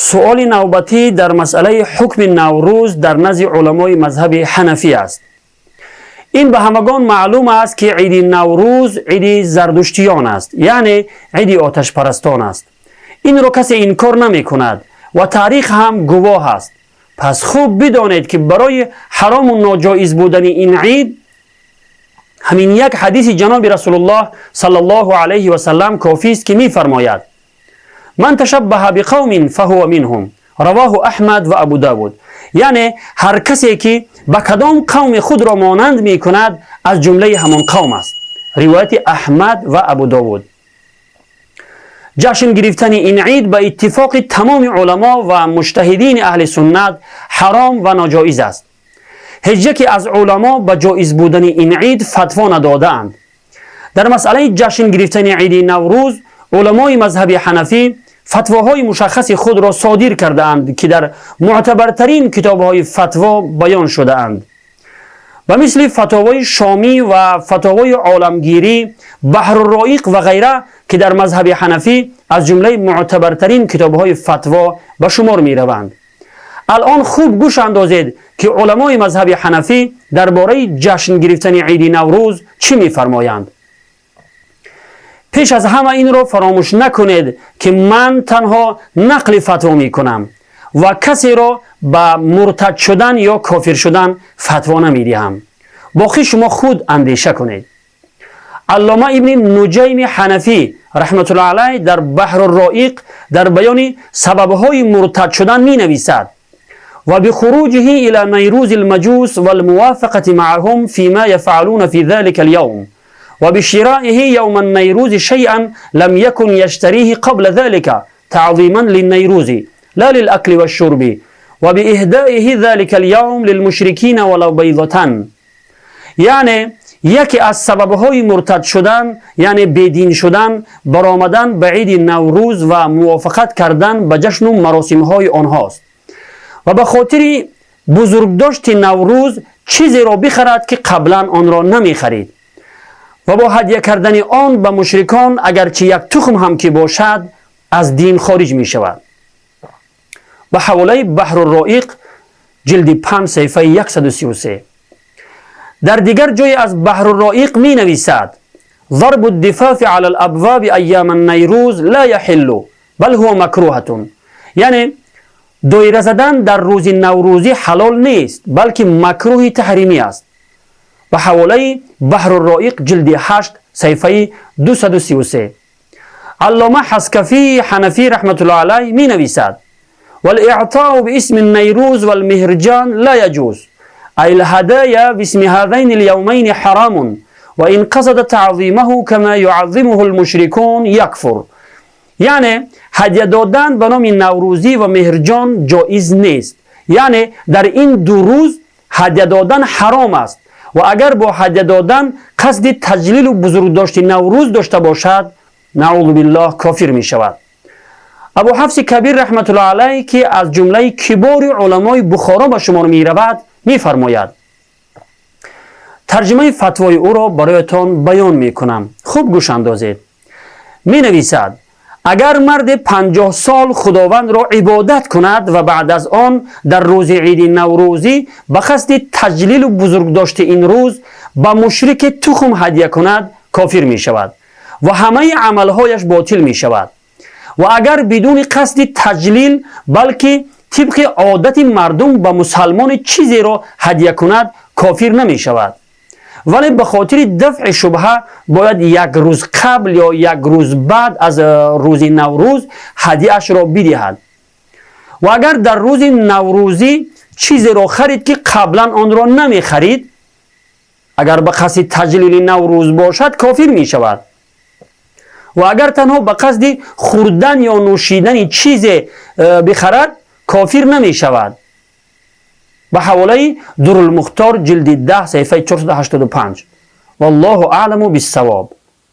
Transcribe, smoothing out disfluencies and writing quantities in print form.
سؤال نوبتی در مسئله حکم نوروز در نزد علمای مذهب حنفی است. این به همگان معلوم است که عید نوروز عید زردشتیان است، یعنی عید آتش پرستان است. این را کسی انکار نمی کند و تاریخ هم گواه است. پس خوب بدانید که برای حرام و ناجایز بودن این عید همین یک حدیث جناب رسول الله صلی الله علیه و سلم کافی است که می فرماید: من تشبه بقوم فهو منهم، رواه احمد و ابو داود. یعنی هر کسی که به کدام قوم خود را مانند می کند از جمله همان قوم است. روایت احمد و ابو داود. جشن گرفتن این عید به اتفاق تمام علما و مجتهدین اهل سنت حرام و ناجایز است. هیچ یک از علما به جایز بودن این عید فتوا ندادند. در مسئله جشن گرفتن عید نوروز علمای مذهب حنفی فتواهای مشخص خود را صادر کرده اند که در معتبرترین کتابهای فتوا بیان شده اند و مثل فتاوای شامی و فتاوای عالمگیری، بحر الرائق و غیره که در مذهب حنفی از جمله معتبرترین کتابهای فتوا به شمار می روند. الان خوب گوش اندازید که علمای مذهب حنفی درباره جشن گرفتن عید نوروز چی می فرمایند. پیش از همه این را فراموش نکنید که من تنها نقل فتوا می کنم و کسی را به مرتد شدن یا کافر شدن فتوا نمی دهم. باقی شما خود اندیشه کنید. علامه ابن نجیم حنفی رحمت الله علیه در بحر الرائق در بیان سببهای مرتد شدن می نویسد: و بخروجه الى نیروز المجوس والموافقة معهم فيما يفعلون في ذلك اليوم وبشرائه يوم النيروز شيئا لم يكن يشتريه قبل ذلك تعظيما للنيروز لا للأكل والشرب وبإهدائه ذلك اليوم للمشركين ولو بيضة. یعنی یکی از سببهای مرتد شدن یعنی بیدین شدن برآمدن به عید نوروز و موافقت کردن به جشن و مراسمهای آنهاست و به خاطر بزرگداشت نوروز چیزی را بخرد که قبلا آن را نمی خرید و با هدیه کردن آن به مشرکان اگرچه یک تخم هم که باشد از دین خارج می شود. به حواله بحر الرائق جلد 5 صفحه 133. در دیگر جای از بحر الرائق می نویسد: ضرب الدفاف على الابواب ایام النیروز لا یحل بل هو مکروهة. یعنی دایره زدن در روز نوروزی حلال نیست بلکه مکروه تحریمی است. به حواله بحر الرائق جلد 8 صفحه 233. علامه حسکفی حنفی رحمت الله علیه می نویسد: والاعطاء باسم النيروز والمهرجان لا يجوز أي الهدايا باسم هذين اليومين حرام وإن قصد تعظيمه كما يعظمه المشركون يكفر. یعنی هدیه دادن به نام نوروزی و مهرجان جایز نیست. یعنی در این دو روز هدیه دادن حرام است و اگر با هدیه دادن قصد تجلیل و بزرگداشت نوروز داشته باشد نعوذ بالله کافر می شود. ابو حفص کبیر رحمت الله علیه که از جمله کبار علمای بخارا به شمار می رود می فرماید. ترجمه فتوای او را برایتان بیان می کنم. خوب گوش اندازید. می نویسد: اگر مرد 50 سال خداوند را عبادت کند و بعد از آن در روز عید نوروزی به قصد تجلیل و بزرگداشت این روز به مشرک تخم هدیه کند کافر می شود و همه عملهایش باطل می شود. و اگر بدون قصد تجلیل بلکه طبق عادت مردم به مسلمان چیزی را هدیه کند کافر نمی شود، ولی به خاطر دفع شبهه باید یک روز قبل یا یک روز بعد از روز نوروز هدیه اش را بدهد. و اگر در روز نوروزی چیزی را خرید که قبلا آن را نمی خرید، اگر به قصد تجلیل نوروز باشد کافر می شود. و اگر تنها به قصد خوردن یا نوشیدن چیزی بخرد کافر نمی شود. به حواله در المختار جلد 10 صفحه 485. والله اعلم بالصواب.